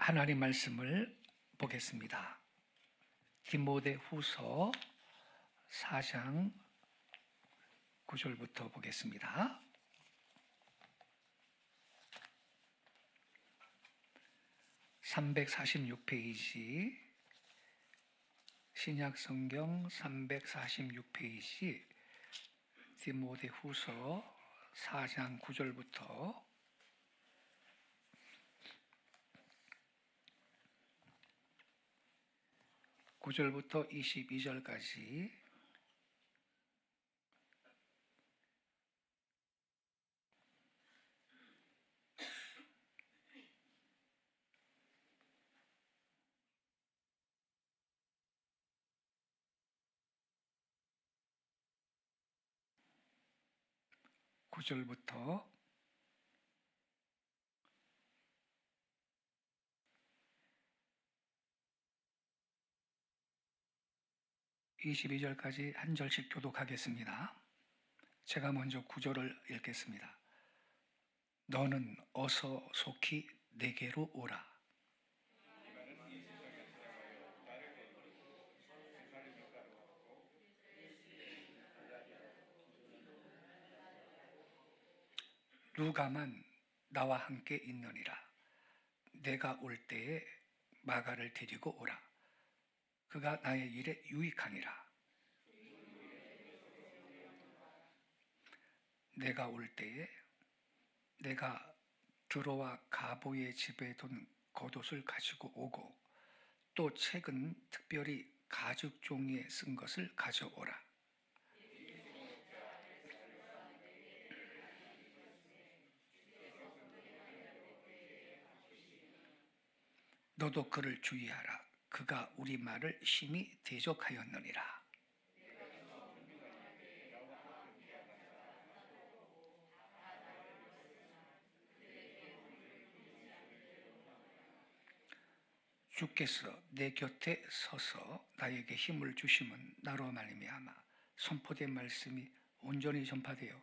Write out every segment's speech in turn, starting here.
하나님 말씀을 보겠습니다. 디모데후서 4장 9절부터 보겠습니다. (346페이지) 신약성경 346페이지 디모데후서 4장 9절부터 22절까지 (9절부터) 22절까지 한 절씩 교독하겠습니다. 제가 먼저 9절을 읽겠습니다. 너는 어서 속히 내게로 오라. 누가만 나와 함께 있느니라. 내가 올 때에 마가를 데리고 오라. 그가 나의 일에 유익하니라. 내가 올 때에 내가 드로와 가보의 집에 둔 겉옷을 가지고 오고 또 책은 특별히 가죽 종이에 쓴 것을 가져오라. 너도 그를 주의하라. 그가 우리 말을 심히 대적하였느니라. 주께서 내 곁에 서서 나에게 힘을 주심은 나로 말미암아 선포된 말씀이 온전히 전파되어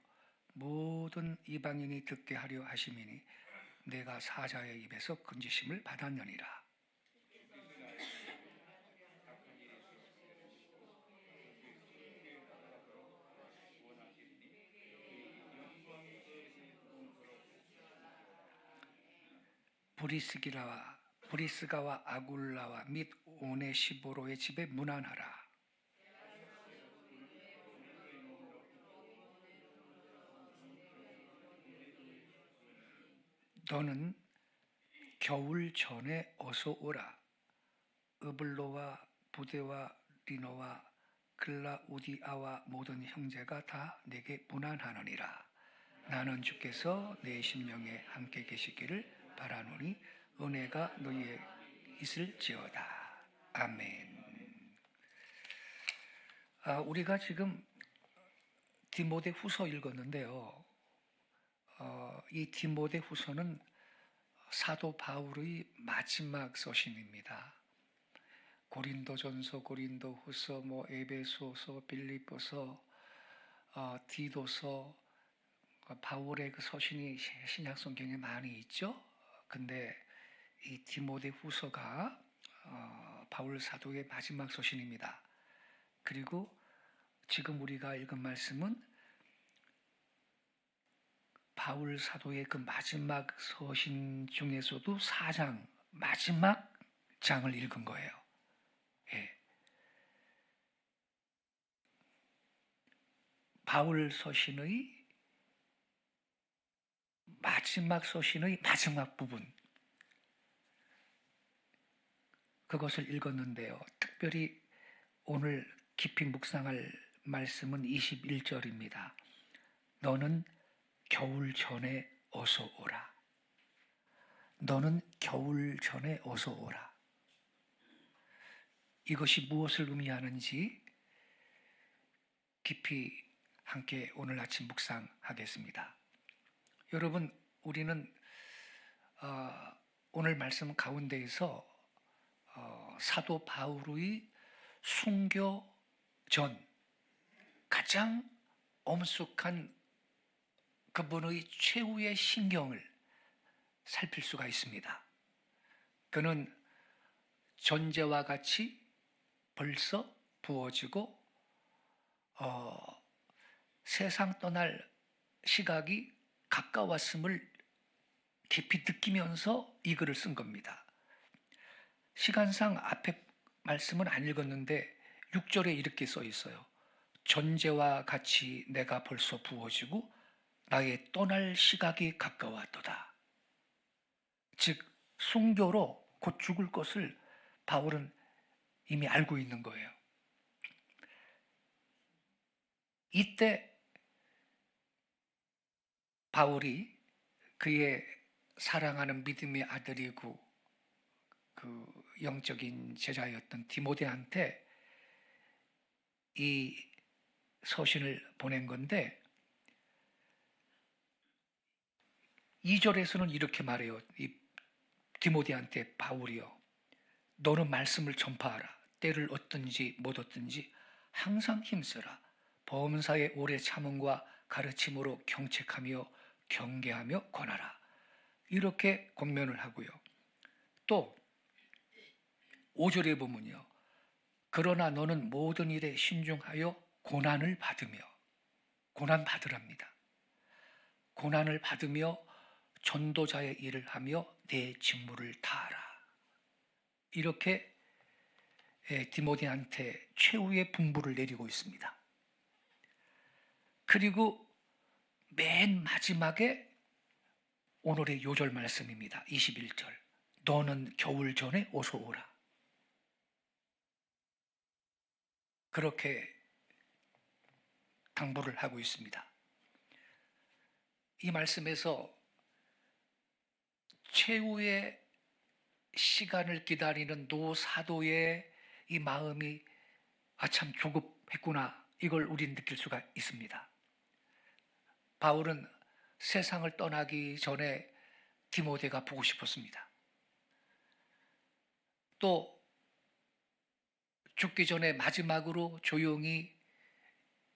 모든 이방인이 듣게 하려 하심이니 내가 사자의 입에서 건지심을 받았느니라. 브리스가와 아굴라와 및 오네시보로의 집에 문안하라. 너는 겨울 전에 어서 오라. 으블로와 부데와 리노와 글라우디아와 모든 형제가 다 내게 문안하느니라. 나는 주께서 내 심령에 함께 계시기를 바라노니 은혜가 너희에 있을지어다. 아멘. 우리가 지금 디모데후서 읽었는데요. 이 디모데후서는 사도 바울의 마지막 서신입니다. 고린도전서, 고린도후서, 에베소서, 빌립보서, 디도서, 바울의 그 서신이 신약 성경에 많이 있죠. 근데 이 디모데후서가 바울 사도의 마지막 서신입니다. 그리고 지금 우리가 읽은 말씀은 바울 사도의 그 마지막 서신 중에서도 4장 마지막 장을 읽은 거예요. 예. 바울 서신의 마지막 서신의 마지막 부분, 그것을 읽었는데요. 특별히 오늘 깊이 묵상할 말씀은 21절입니다. 너는 겨울 전에 어서 오라. 너는 겨울 전에 어서 오라. 이것이 무엇을 의미하는지 깊이 함께 오늘 아침 묵상하겠습니다. 여러분, 우리는 오늘 말씀 가운데에서 사도 바울의 순교 전 가장 엄숙한 그분의 최후의 심경을 살필 수가 있습니다. 그는 전제와 같이 벌써 부어지고 세상 떠날 시각이 가까웠음을 깊이 느끼면서 이 글을 쓴 겁니다. 시간상 앞에 말씀은 안 읽었는데 6절에 이렇게 써 있어요. 전제와 같이 내가 벌써 부어지고 나의 떠날 시각이 가까웠도다. 즉 순교로 곧 죽을 것을 바울은 이미 알고 있는 거예요. 이때 바울이 그의 사랑하는 믿음의 아들이고 그 영적인 제자였던 디모데한테 이 서신을 보낸 건데 2절에서는 이렇게 말해요. 이 디모데한테 바울이요. 너는 말씀을 전파하라. 때를 얻든지 못 얻든지 항상 힘쓰라. 범사의 오래 참음과 가르침으로 경책하며 경계하며 권하라. 이렇게 권면을 하고요. 또 5절에 보면요. 그러나 너는 모든 일에 신중하여 고난을 받으며 고난 받으랍니다. 고난을 받으며 전도자의 일을 하며 내 직무를 다하라. 이렇게 디모데한테 최후의 분부를 내리고 있습니다. 그리고 맨 마지막에 오늘의 요절 말씀입니다. 21절. 너는 겨울 전에 어서 오라. 그렇게 당부를 하고 있습니다. 이 말씀에서 최후의 시간을 기다리는 노사도의 이 마음이 참 조급했구나. 이걸 우리는 느낄 수가 있습니다. 바울은 세상을 떠나기 전에 디모데가 보고 싶었습니다. 또 죽기 전에 마지막으로 조용히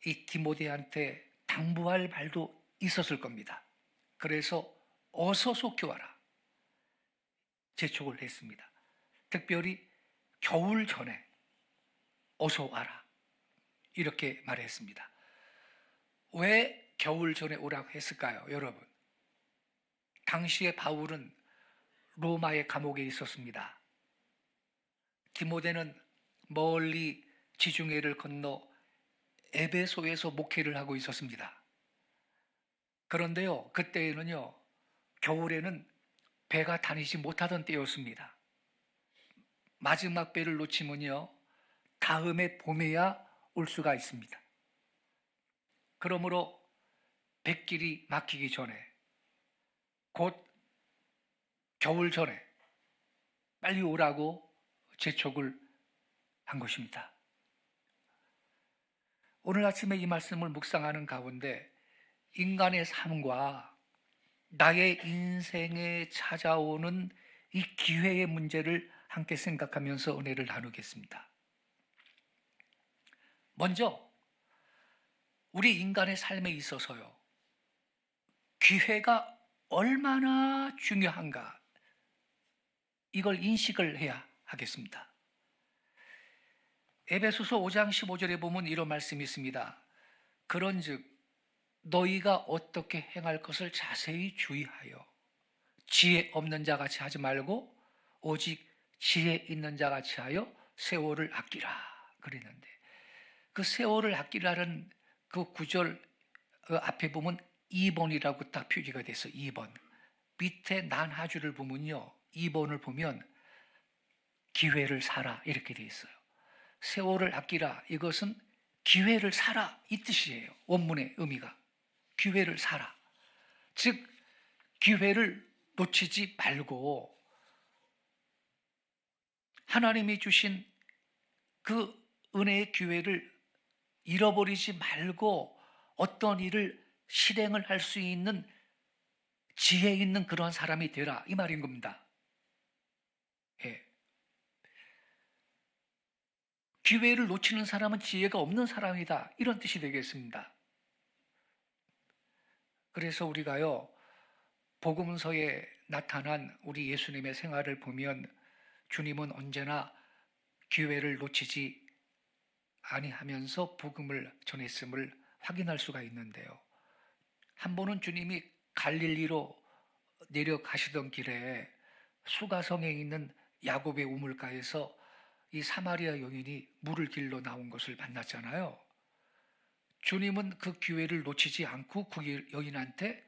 이 디모데한테 당부할 말도 있었을 겁니다. 그래서 어서 속교하라 재촉을 했습니다. 특별히 겨울 전에 어서 와라 이렇게 말했습니다. 왜 겨울 전에 오라고 했을까요, 여러분? 당시에 바울은 로마의 감옥에 있었습니다. 디모데는 멀리 지중해를 건너 에베소에서 목회를 하고 있었습니다. 그런데요, 그때에는요, 겨울에는 배가 다니지 못하던 때였습니다. 마지막 배를 놓치면요, 다음에 봄에야 올 수가 있습니다. 그러므로 백길이 막히기 전에, 곧 겨울 전에 빨리 오라고 재촉을 한 것입니다. 오늘 아침에 이 말씀을 묵상하는 가운데 인간의 삶과 나의 인생에 찾아오는 이 기회의 문제를 함께 생각하면서 은혜를 나누겠습니다. 먼저 우리 인간의 삶에 있어서요, 기회가 얼마나 중요한가, 이걸 인식을 해야 하겠습니다. 에베소서 5장 15절에 보면 이런 말씀이 있습니다. 그런즉 너희가 어떻게 행할 것을 자세히 주의하여 지혜 없는 자같이 하지 말고 오직 지혜 있는 자같이 하여 세월을 아끼라 그랬는데, 그 세월을 아끼라는 그 구절 앞에 보면 2번이라고 딱 표기가 돼서 2번, 밑에 난하주를 보면요, 2번을 보면 기회를 사라 이렇게 돼 있어요. 세월을 아끼라, 이것은 기회를 사라 이 뜻이에요. 원문의 의미가 기회를 사라, 즉 기회를 놓치지 말고 하나님이 주신 그 은혜의 기회를 잃어버리지 말고 어떤 일을 실행을 할 수 있는 지혜 있는 그런 사람이 되라, 이 말인 겁니다. 예. 기회를 놓치는 사람은 지혜가 없는 사람이다, 이런 뜻이 되겠습니다. 그래서 우리가요, 복음서에 나타난 우리 예수님의 생활을 보면 주님은 언제나 기회를 놓치지 아니하면서 복음을 전했음을 확인할 수가 있는데요. 한 번은 주님이 갈릴리로 내려가시던 길에 수가성에 있는 야곱의 우물가에서 이 사마리아 여인이 물을 길러 나온 것을 만났잖아요. 주님은 그 기회를 놓치지 않고 그 여인한테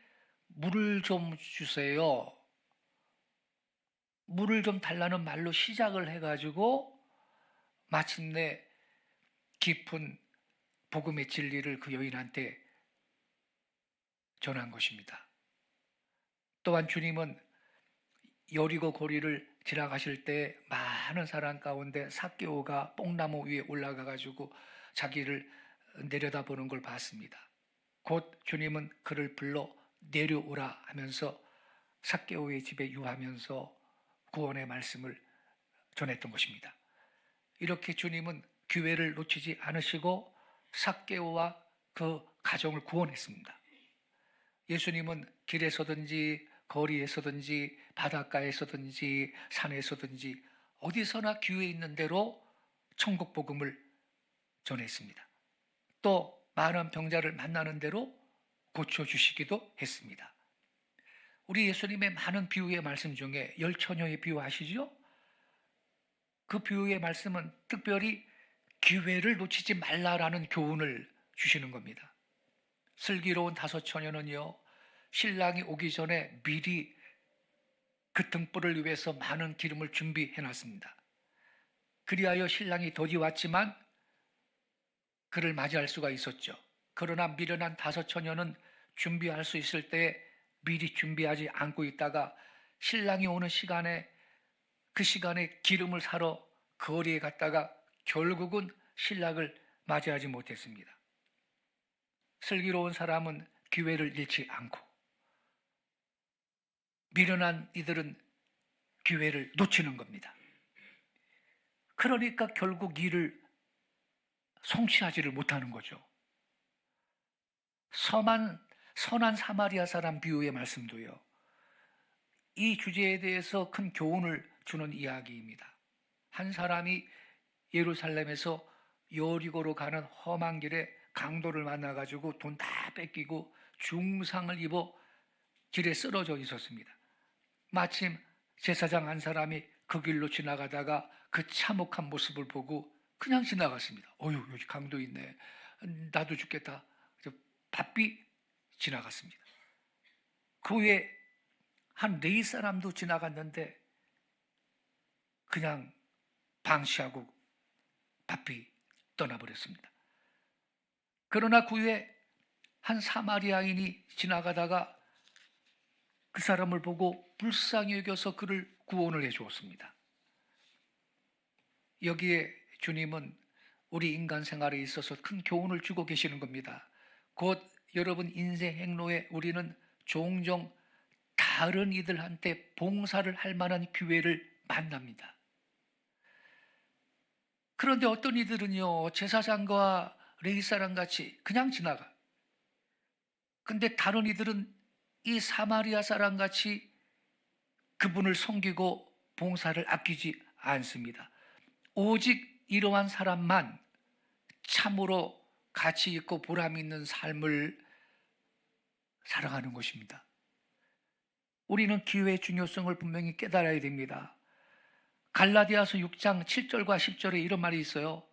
물을 좀 주세요, 물을 좀 달라는 말로 시작을 해가지고 마침내 깊은 복음의 진리를 그 여인한테 전한 것입니다. 또한 주님은 여리고 거리를 지나가실 때 많은 사람 가운데 삭개오가 뽕나무 위에 올라가가지고 자기를 내려다보는 걸 봤습니다. 곧 주님은 그를 불러 내려오라 하면서 삭개오의 집에 유하면서 구원의 말씀을 전했던 것입니다. 이렇게 주님은 기회를 놓치지 않으시고 삭개오와 그 가정을 구원했습니다. 예수님은 길에서든지 거리에서든지 바닷가에서든지 산에서든지 어디서나 기회 있는 대로 천국 복음을 전했습니다. 또 많은 병자를 만나는 대로 고쳐주시기도 했습니다. 우리 예수님의 많은 비유의 말씀 중에 열처녀의 비유 아시죠? 그 비유의 말씀은 특별히 기회를 놓치지 말라라는 교훈을 주시는 겁니다. 슬기로운 다섯 처녀는요, 신랑이 오기 전에 미리 그 등불을 위해서 많은 기름을 준비해 놨습니다. 그리하여 신랑이 더디 왔지만 그를 맞이할 수가 있었죠. 그러나 미련한 다섯 처녀는 준비할 수 있을 때 미리 준비하지 않고 있다가 신랑이 오는 시간에 그 시간에 기름을 사러 거리에 갔다가 결국은 신랑을 맞이하지 못했습니다. 슬기로운 사람은 기회를 잃지 않고 미련한 이들은 기회를 놓치는 겁니다. 그러니까 결국 일을 성취하지를 못하는 거죠. 선한 사마리아 사람 비유의 말씀도요, 이 주제에 대해서 큰 교훈을 주는 이야기입니다. 한 사람이 예루살렘에서 여리고로 가는 험한 길에 강도를 만나가지고 돈 다 뺏기고 중상을 입어 길에 쓰러져 있었습니다. 마침 제사장 한 사람이 그 길로 지나가다가 그 참혹한 모습을 보고 그냥 지나갔습니다. 어휴, 여기 강도 있네, 나도 죽겠다. 바삐 지나갔습니다. 그 후에 한 4사람도 지나갔는데 그냥 방치하고 바삐 떠나버렸습니다. 그러나 그 후에 한 사마리아인이 지나가다가 그 사람을 보고 불쌍히 여겨서 그를 구원을 해 주었습니다. 여기에 주님은 우리 인간 생활에 있어서 큰 교훈을 주고 계시는 겁니다. 곧 여러분 인생 행로에 우리는 종종 다른 이들한테 봉사를 할 만한 기회를 만납니다. 그런데 어떤 이들은요, 제사장과 레위사람 같이 그냥 지나가. 근데 다른 이들은 이 사마리아 사람 같이 그분을 섬기고 봉사를 아끼지 않습니다. 오직 이러한 사람만 참으로 가치 있고 보람 있는 삶을 살아가는 것입니다. 우리는 기회의 중요성을 분명히 깨달아야 됩니다. 갈라디아서 6장 7절과 10절에 이런 말이 있어요.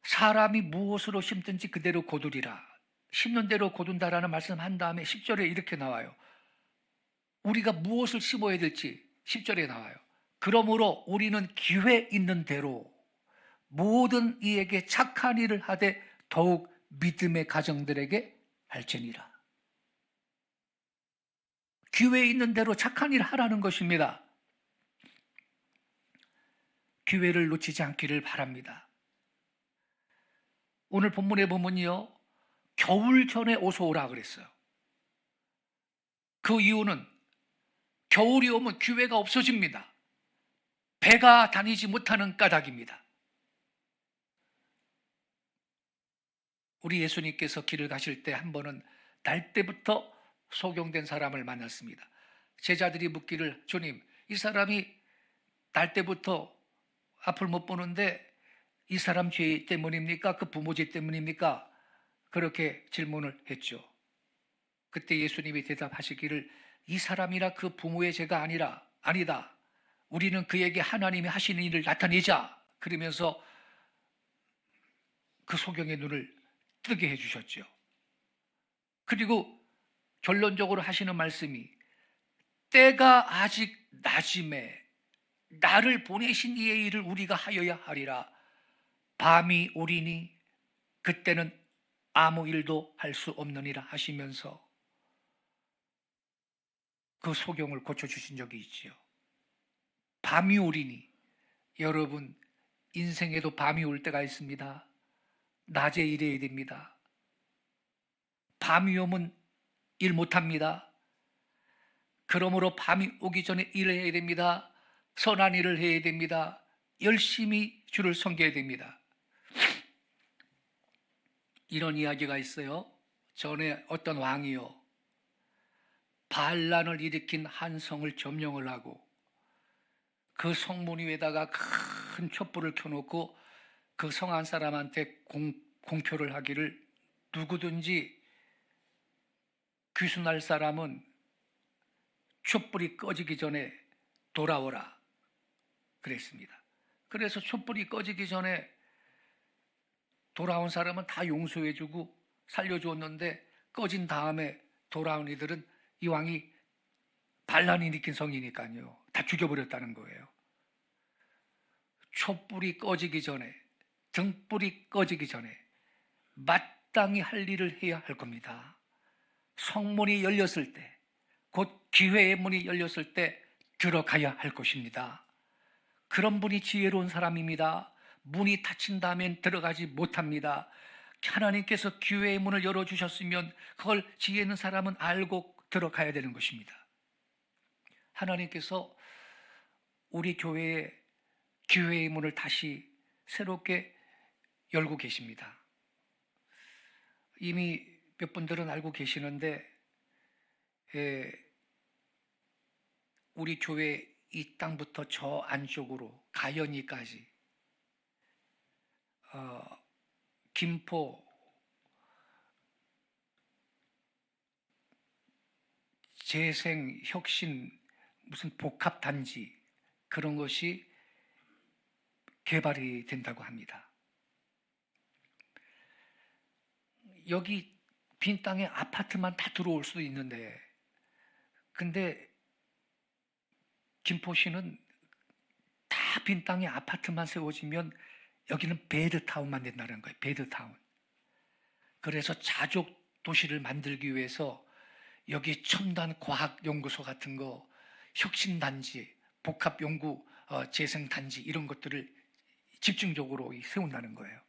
사람이 무엇으로 심든지 그대로 거두리라. 심는 대로 거둔다라는 말씀 한 다음에 10절에 이렇게 나와요. 우리가 무엇을 심어야 될지 10절에 나와요. 그러므로 우리는 기회 있는 대로 모든 이에게 착한 일을 하되 더욱 믿음의 가정들에게 할지니라. 기회 있는 대로 착한 일 하라는 것입니다. 기회를 놓치지 않기를 바랍니다. 오늘 본문에 보면요, 겨울 전에 어서 오라 그랬어요. 그 이유는 겨울이 오면 기회가 없어집니다. 배가 다니지 못하는 까닭입니다. 우리 예수님께서 길을 가실 때 한 번은 날 때부터 소경된 사람을 만났습니다. 제자들이 묻기를, 주님, 이 사람이 날 때부터 앞을 못 보는데 이 사람 죄 때문입니까? 그 부모 죄 때문입니까? 그렇게 질문을 했죠. 그때 예수님이 대답하시기를 이 사람이나 그 부모의 죄가 아니다. 우리는 그에게 하나님이 하시는 일을 나타내자. 그러면서 그 소경의 눈을 뜨게 해주셨죠. 그리고 결론적으로 하시는 말씀이 때가 아직 낮음에 나를 보내신 이의 일을 우리가 하여야 하리라. 밤이 오리니 그때는 아무 일도 할 수 없느니라 하시면서 그 소경을 고쳐주신 적이 있지요. 밤이 오리니, 여러분 인생에도 밤이 올 때가 있습니다. 낮에 일해야 됩니다. 밤이 오면 일 못합니다. 그러므로 밤이 오기 전에 일을 해야 됩니다. 선한 일을 해야 됩니다. 열심히 주를 섬겨야 됩니다. 이런 이야기가 있어요. 전에 어떤 왕이요, 반란을 일으킨 한 성을 점령을 하고 그 성문 위에다가 큰 촛불을 켜놓고 그 성 한 사람한테 공표를 하기를 누구든지 귀순할 사람은 촛불이 꺼지기 전에 돌아오라 그랬습니다. 그래서 촛불이 꺼지기 전에 돌아온 사람은 다 용서해주고 살려주었는데 꺼진 다음에 돌아온 이들은 이 왕이 반란이 일으킨 성이니까요, 다 죽여버렸다는 거예요. 촛불이 꺼지기 전에, 등불이 꺼지기 전에 마땅히 할 일을 해야 할 겁니다. 성문이 열렸을 때, 곧 기회의 문이 열렸을 때 들어가야 할 것입니다. 그런 분이 지혜로운 사람입니다. 문이 닫힌다면 들어가지 못합니다. 하나님께서 기회의 문을 열어주셨으면 그걸 지혜 있는 사람은 알고 들어가야 되는 것입니다. 하나님께서 우리 교회에 기회의 문을 다시 새롭게 열고 계십니다. 이미 몇 분들은 알고 계시는데 우리 교회 이 땅부터 저 안쪽으로 가연이까지 김포 재생 혁신 무슨 복합단지 그런 것이 개발이 된다고 합니다. 여기 빈 땅에 아파트만 다 들어올 수도 있는데, 근데 김포시는 다 빈 땅에 아파트만 세워지면 여기는 베드타운만 된다는 거예요. 베드타운. 그래서 자족 도시를 만들기 위해서 여기 첨단 과학연구소 같은 거, 혁신단지, 복합연구 재생단지 이런 것들을 집중적으로 세운다는 거예요.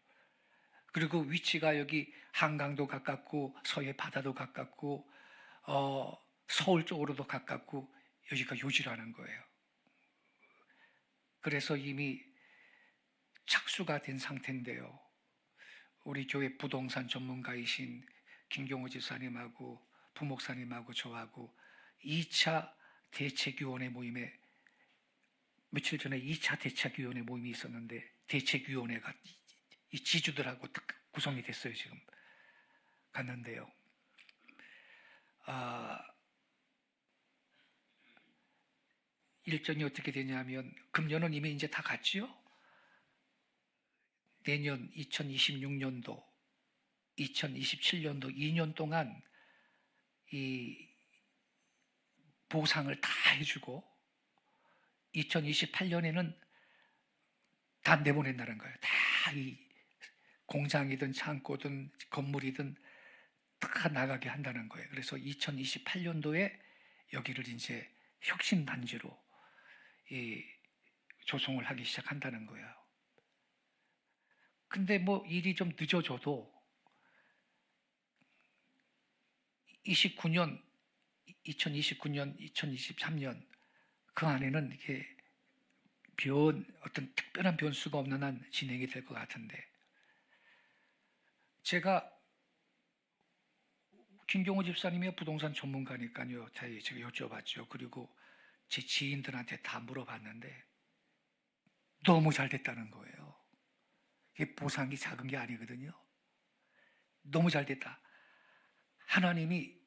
그리고 위치가 여기 한강도 가깝고 서해 바다도 가깝고 서울 쪽으로도 가깝고 여기가 요지라는 거예요. 그래서 이미 착수가 된 상태인데요. 우리 교회 부동산 전문가이신 김경호 집사님하고 부목사님하고 저하고 2차 대책위원회 모임에 며칠 전에 2차 대책위원회 모임이 있었는데 대책위원회가 이 지주들하고 구성이 됐어요. 지금 갔는데요. 일정이 어떻게 되냐면 금년은 이미 이제 다 갔지요. 내년 2026년도, 2027년도 2년 동안 이 보상을 다 해주고 2028년에는 다 내보낸다는 거예요. 다 이 공장이든 창고든 건물이든 다 나가게 한다는 거예요. 그래서 2028년도에 여기를 이제 혁신단지로 조성을 하기 시작한다는 거예요. 근데 뭐 일이 좀 늦어져도 2029년, 2023년 그 안에는 이게 어떤 특별한 변수가 없는 한 진행이 될 것 같은데, 제가 김경호 집사님의 부동산 전문가니까요, 제가 여쭤봤죠. 그리고 제 지인들한테 다 물어봤는데 너무 잘 됐다는 거예요. 이게 보상이 작은 게 아니거든요. 너무 잘 됐다. 하나님이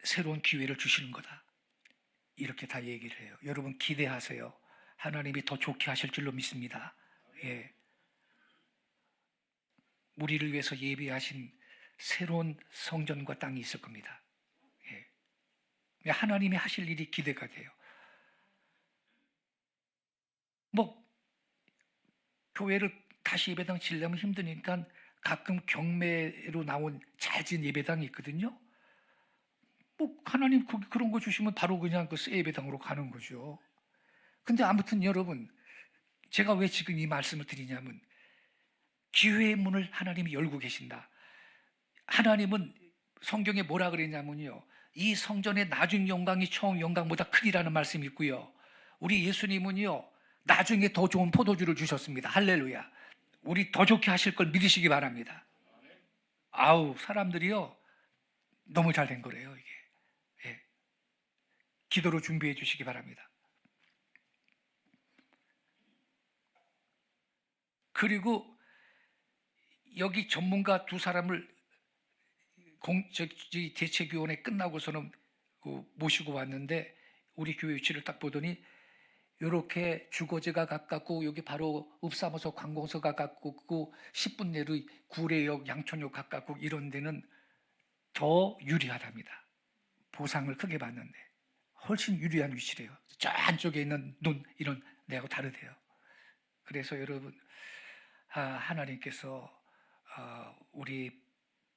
새로운 기회를 주시는 거다. 이렇게 다 얘기를 해요. 여러분 기대하세요. 하나님이 더 좋게 하실 줄로 믿습니다. 예. 우리를 위해서 예비하신 새로운 성전과 땅이 있을 겁니다. 예. 하나님이 하실 일이 기대가 돼요. 뭐 교회를 다시 예배당 지려면 힘드니까 가끔 경매로 나온 잘 지은 예배당이 있거든요. 뭐 하나님 그런 거 주시면 바로 그냥 그 새 예배당으로 가는 거죠. 근데 아무튼 여러분, 제가 왜 지금 이 말씀을 드리냐면 기회의 문을 하나님이 열고 계신다. 하나님은 성경에 뭐라 그랬냐면요, 이 성전의 나중 영광이 처음 영광보다 크리라는 말씀이 있고요, 우리 예수님은요 나중에 더 좋은 포도주를 주셨습니다. 할렐루야. 우리 더 좋게 하실 걸 믿으시기 바랍니다. 아우, 사람들이요 너무 잘 된 거래요 이게. 예. 기도로 준비해 주시기 바랍니다. 그리고 여기 전문가 두 사람을 대책위원회 끝나고서는 모시고 왔는데, 우리 교회 위치를 딱 보더니 이렇게 주거지가 가깝고 여기 바로 읍사무소 관공서가 가깝고 10분 내로 구례역 양천역 가깝고 이런 데는 더 유리하답니다. 보상을 크게 받는데 훨씬 유리한 위치래요. 저 안쪽에 있는 눈 이런 데하고 다르대요. 그래서 여러분, 하나님께서 우리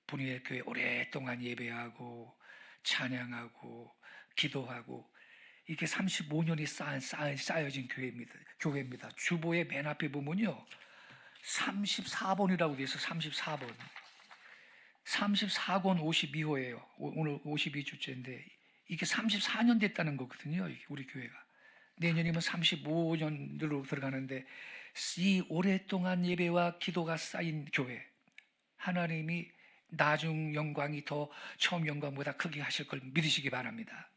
분이엘 교회 오랫동안 예배하고 찬양하고 기도하고 이게 35년이 쌓여진 교회입니다. 주보의 맨 앞에 보면요 34번이라고 되어 있어. 34번. 34권 52호예요. 오늘 52주째인데 이게 34년 됐다는 거거든요. 우리 교회가. 내년이면 35년으로 들어가는데 이 오랫동안 예배와 기도가 쌓인 교회, 하나님이 나중 영광이 더 처음 영광보다 크게 하실 걸 믿으시기 바랍니다.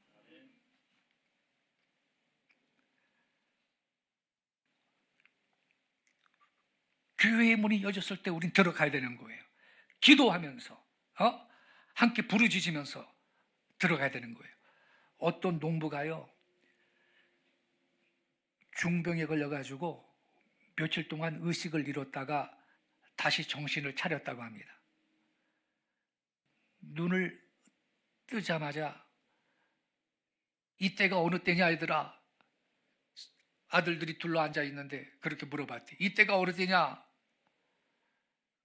교회의 문이 열렸을 때 우린 들어가야 되는 거예요. 기도하면서 함께 부르짖으면서 들어가야 되는 거예요. 어떤 농부가요 중병에 걸려가지고 며칠 동안 의식을 잃었다가 다시 정신을 차렸다고 합니다. 눈을 뜨자마자 이때가 어느 때냐 얘들아, 아들들이 둘러앉아 있는데 그렇게 물어봤대. 이때가 어느 때냐?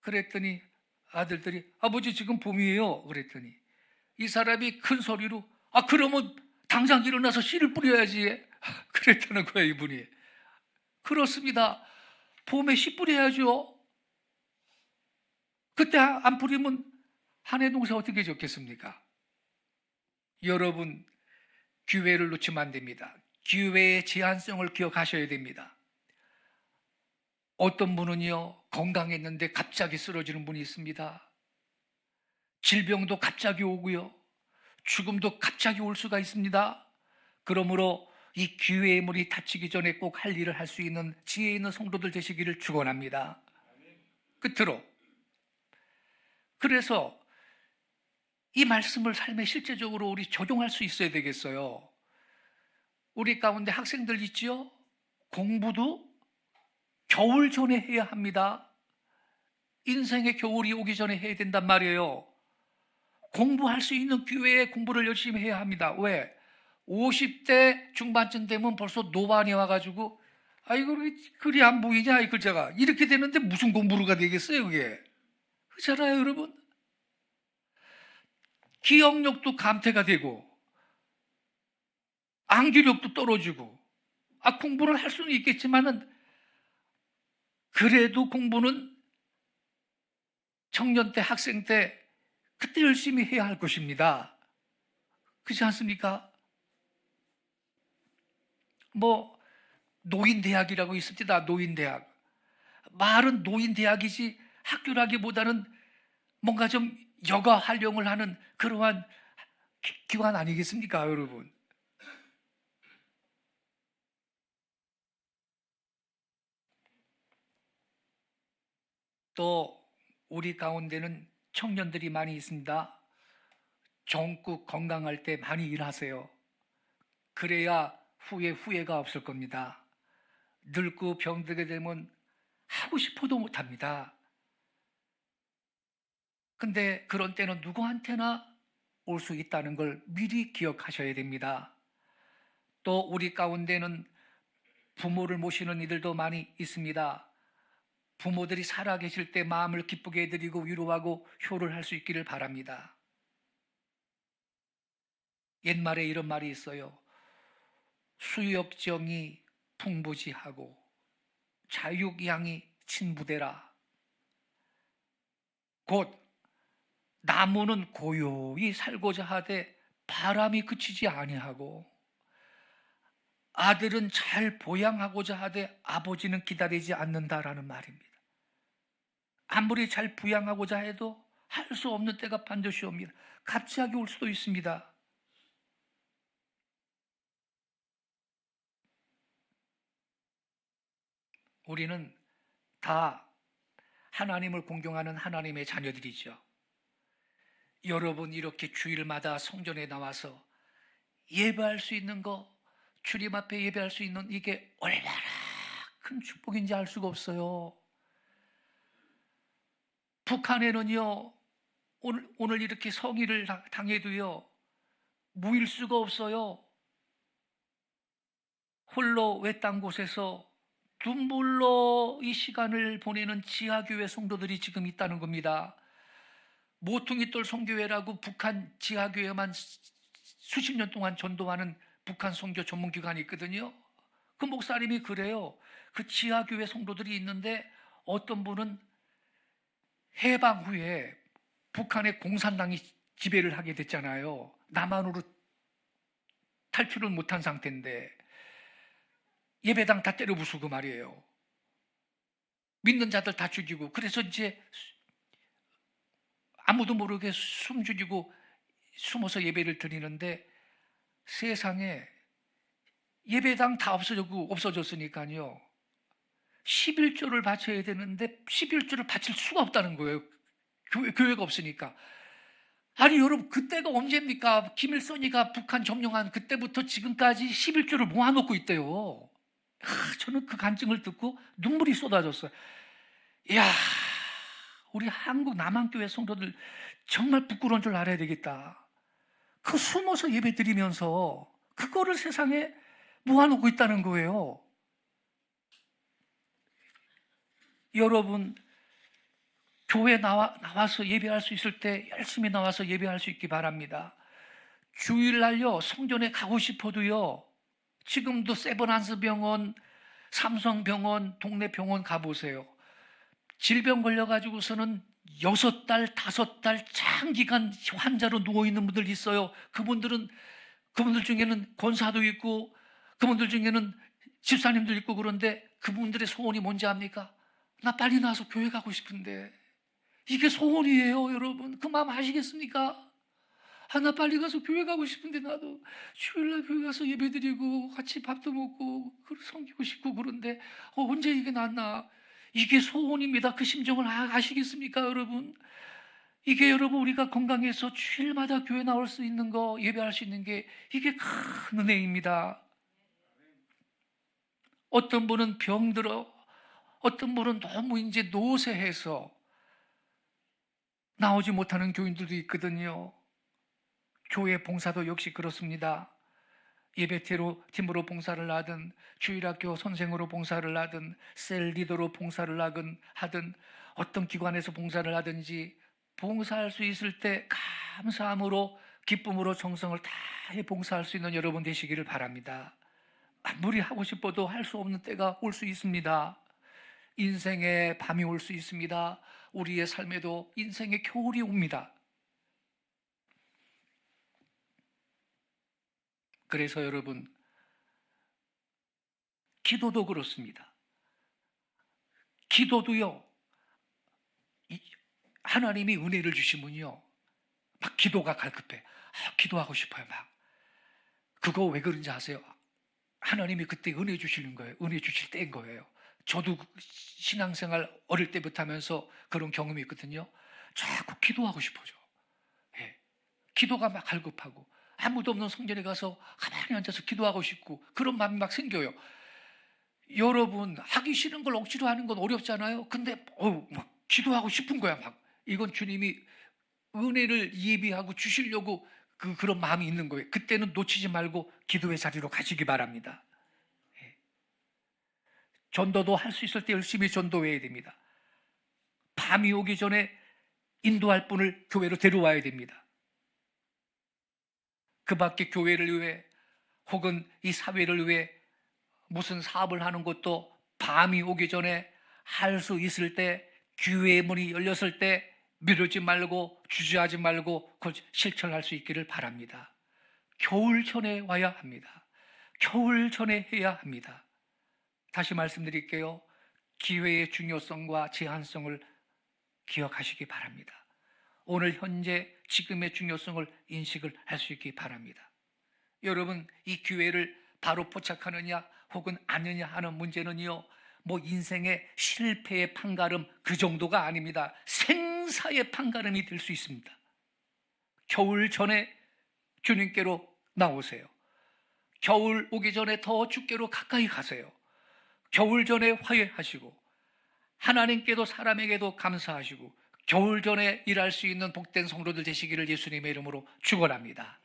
그랬더니 아들들이 아버지 지금 봄이에요. 그랬더니 이 사람이 큰 소리로 그러면 당장 일어나서 씨를 뿌려야지. 그랬다는 거예요. 이분이. 그렇습니다. 봄에 씨 뿌려야죠. 그때 안 뿌리면 한 해 농사 어떻게 적겠습니까? 여러분, 기회를 놓치면 안 됩니다. 기회의 제한성을 기억하셔야 됩니다. 어떤 분은요 건강했는데 갑자기 쓰러지는 분이 있습니다. 질병도 갑자기 오고요, 죽음도 갑자기 올 수가 있습니다. 그러므로 이 기회의 문이 닫히기 전에 꼭 할 일을 할 수 있는 지혜 있는 성도들 되시기를 축원합니다. 끝으로, 그래서 이 말씀을 삶에 실제적으로 우리 적용할 수 있어야 되겠어요. 우리 가운데 학생들 있지요? 공부도 겨울 전에 해야 합니다. 인생의 겨울이 오기 전에 해야 된단 말이에요. 공부할 수 있는 기회에 공부를 열심히 해야 합니다. 왜? 50대 중반쯤 되면 벌써 노반이 와가지고 이거 글이 안 보이냐 이 글자가 이렇게 되는데 무슨 공부가 되겠어요 그게. 그렇잖아요 여러분. 기억력도 감퇴가 되고 암기력도 떨어지고 공부를 할 수는 있겠지만은 그래도 공부는 청년 때 학생 때 그때 열심히 해야 할 것입니다. 그렇지 않습니까? 뭐 노인대학이라고 있습니다. 노인대학. 말은 노인대학이지 학교라기보다는 뭔가 좀 여가 활용을 하는 그러한 기관 아니겠습니까 여러분? 또 우리 가운데는 청년들이 많이 있습니다. 젊고 건강할 때 많이 일하세요. 그래야 후에 후회가 없을 겁니다. 늙고 병들게 되면 하고 싶어도 못합니다. 근데 그런 때는 누구한테나 올 수 있다는 걸 미리 기억하셔야 됩니다. 또 우리 가운데는 부모를 모시는 이들도 많이 있습니다. 부모들이 살아계실 때 마음을 기쁘게 해드리고 위로하고 효를 할 수 있기를 바랍니다. 옛말에 이런 말이 있어요. 수욕정이 풍부지하고 자육양이 친부대라. 곧 나무는 고요히 살고자 하되 바람이 그치지 아니하고 아들은 잘 보양하고자 하되 아버지는 기다리지 않는다라는 말입니다. 아무리 잘 부양하고자 해도 할 수 없는 때가 반드시 옵니다. 갑자기 올 수도 있습니다. 우리는 다 하나님을 공경하는 하나님의 자녀들이죠. 여러분 이렇게 주일마다 성전에 나와서 예배할 수 있는 거, 주님 앞에 예배할 수 있는 이게 얼마나 큰 축복인지 알 수가 없어요. 북한에는요, 오늘 이렇게 성의를 당해도요, 모일 수가 없어요. 홀로 외딴 곳에서 눈물로 이 시간을 보내는 지하교회 성도들이 지금 있다는 겁니다. 모퉁이돌 성교회라고 북한 지하교회만 수십 년 동안 전도하는 북한 선교 전문기관이 있거든요. 그 목사님이 그래요. 그 지하교회 성도들이 있는데 어떤 분은 해방 후에 북한의 공산당이 지배를 하게 됐잖아요. 남한으로 탈출을 못한 상태인데 예배당 다 때려 부수고 말이에요. 믿는 자들 다 죽이고, 그래서 이제 아무도 모르게 숨죽이고 숨어서 예배를 드리는데 세상에 예배당 다 없어졌으니까요. 11조를 바쳐야 되는데 11조를 바칠 수가 없다는 거예요. 교회가 없으니까. 아니 여러분, 그때가 언제입니까? 김일성이가 북한 점령한 그때부터 지금까지 11조를 모아놓고 있대요. 저는 그 간증을 듣고 눈물이 쏟아졌어요. 이야, 우리 한국 남한교회 성도들 정말 부끄러운 줄 알아야 되겠다. 그 숨어서 예배 드리면서 그거를 세상에 모아놓고 있다는 거예요. 여러분, 교회 나와서 예배할 수 있을 때 열심히 나와서 예배할 수 있기 바랍니다. 주일날요, 성전에 가고 싶어도요, 지금도 세브란스 병원, 삼성병원, 동네 병원 가보세요. 질병 걸려가지고서는 6달, 5달 장기간 환자로 누워있는 분들 있어요. 그분들 중에는 권사도 있고, 그분들 중에는 집사님도 있고, 그런데 그분들의 소원이 뭔지 압니까? 나 빨리 나와서 교회 가고 싶은데. 이게 소원이에요, 여러분. 그 마음 아시겠습니까? 나 빨리 가서 교회 가고 싶은데, 나도 주일날 교회 가서 예배드리고 같이 밥도 먹고 섬기고 싶고, 그런데 언제 이게 낫나? 이게 소원입니다. 그 심정을 아시겠습니까, 여러분? 이게 여러분, 우리가 건강해서 주일마다 교회 나올 수 있는 거, 예배할 수 있는 게 이게 큰 은혜입니다. 어떤 분은 병들어, 어떤 분은 너무 이제 노쇠해서 나오지 못하는 교인들도 있거든요. 교회 봉사도 역시 그렇습니다. 예배팀으로 봉사를 하든, 주일학교 선생으로 봉사를 하든, 셀 리더로 봉사를 하든, 어떤 기관에서 봉사를 하든지 봉사할 수 있을 때 감사함으로, 기쁨으로 정성을 다해 봉사할 수 있는 여러분 되시기를 바랍니다. 아무리 하고 싶어도 할 수 없는 때가 올 수 있습니다. 인생의 밤이 올 수 있습니다. 우리의 삶에도 인생의 겨울이 옵니다. 그래서 여러분, 기도도 그렇습니다. 기도도요, 하나님이 은혜를 주시면요, 막 기도가 갈급해. 기도하고 싶어요, 막. 그거 왜 그런지 아세요? 하나님이 그때 은혜 주시는 거예요. 은혜 주실 때인 거예요. 저도 신앙생활 어릴 때부터 하면서 그런 경험이 있거든요. 자꾸 기도하고 싶어져. 예. 기도가 막 갈급하고 아무도 없는 성전에 가서 가만히 앉아서 기도하고 싶고 그런 마음이 막 생겨요. 여러분, 하기 싫은 걸 억지로 하는 건 어렵잖아요. 근데 막 기도하고 싶은 거야. 막 이건 주님이 은혜를 예비하고 주시려고 그런 마음이 있는 거예요. 그때는 놓치지 말고 기도의 자리로 가시기 바랍니다. 예. 전도도 할 수 있을 때 열심히 전도해야 됩니다. 밤이 오기 전에 인도할 분을 교회로 데려와야 됩니다. 그 밖에 교회를 위해 혹은 이 사회를 위해 무슨 사업을 하는 것도 밤이 오기 전에 할 수 있을 때, 기회의 문이 열렸을 때 미루지 말고 주저하지 말고 그걸 실천할 수 있기를 바랍니다. 겨울 전에 와야 합니다. 겨울 전에 해야 합니다. 다시 말씀드릴게요. 기회의 중요성과 제한성을 기억하시기 바랍니다. 오늘 현재 지금의 중요성을 인식을 할 수 있기 바랍니다. 여러분, 이 기회를 바로 포착하느냐 혹은 아느냐 하는 문제는요, 뭐 인생의 실패의 판가름 그 정도가 아닙니다. 생사의 판가름이 될 수 있습니다. 겨울 전에 주님께로 나오세요. 겨울 오기 전에 더 주께로 가까이 가세요. 겨울 전에 화해하시고 하나님께도 사람에게도 감사하시고 겨울 전에 일할 수 있는 복된 성도들 되시기를 예수님의 이름으로 축원합니다.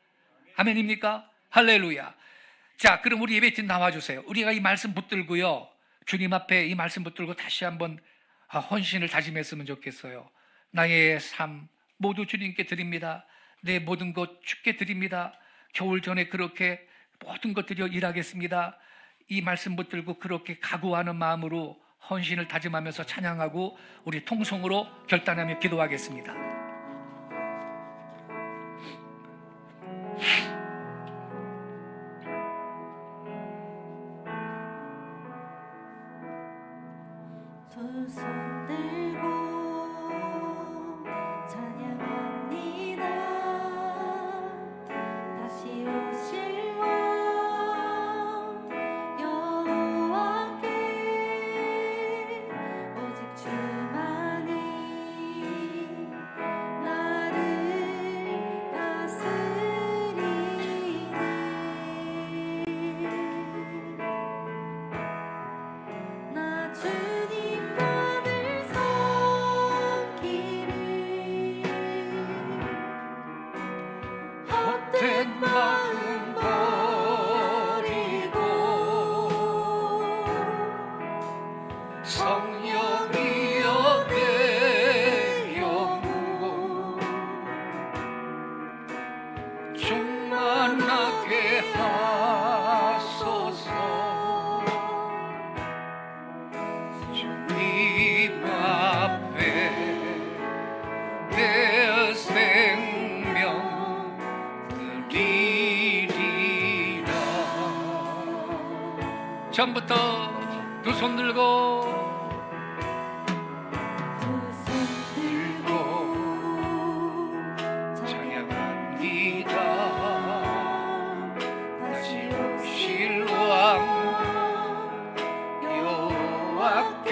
아멘입니까? 할렐루야. 자, 그럼 우리 예배팀 나와주세요. 우리가 이 말씀 붙들고요, 주님 앞에 이 말씀 붙들고 다시 한번 헌신을 다짐했으면 좋겠어요. 나의 삶 모두 주님께 드립니다. 내 모든 것 주께 드립니다. 겨울 전에 그렇게 모든 것 드려 일하겠습니다. 이 말씀 붙들고 그렇게 각오하는 마음으로 헌신을 다짐하면서 찬양하고 우리 통성으로 결단하며 기도하겠습니다. 두 손 들고 찬양합니다. 다시 오실 왕 여호와께 오직 주만이 나를 다스리네. 나 주님만을 섬기리. 헛된 마음 버리고 성령이여 내 영혼 충만하게 하소서. 주님 앞에 내 생명 드리리라. 처음부터 두 손 들고 두 손 들고 찬양합니다. 다시 오실 왕 여호와께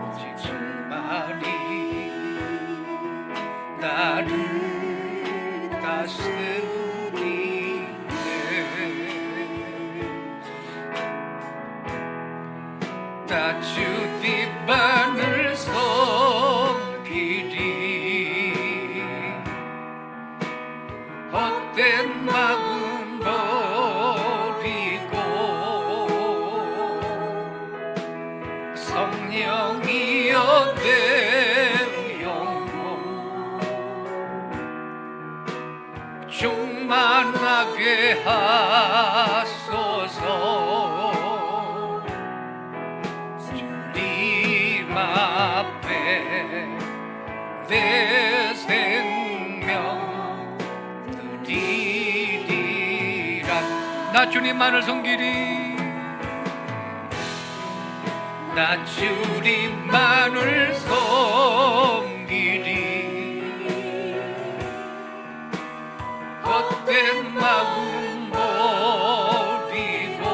오직 주만이 나를 다스리네. 다 주님만을 섬기리. 헛된 마음 버리고 성령이여 내 영혼 충만하게 하소서. 주님 앞에 내 생명 드리리라. 나 주님만을 섬기리. 나 주님만을 섬기리. 헛된 마음 버리고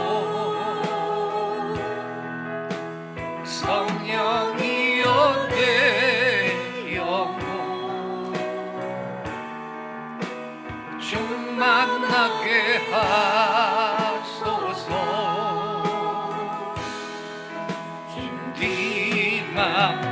감사합니다.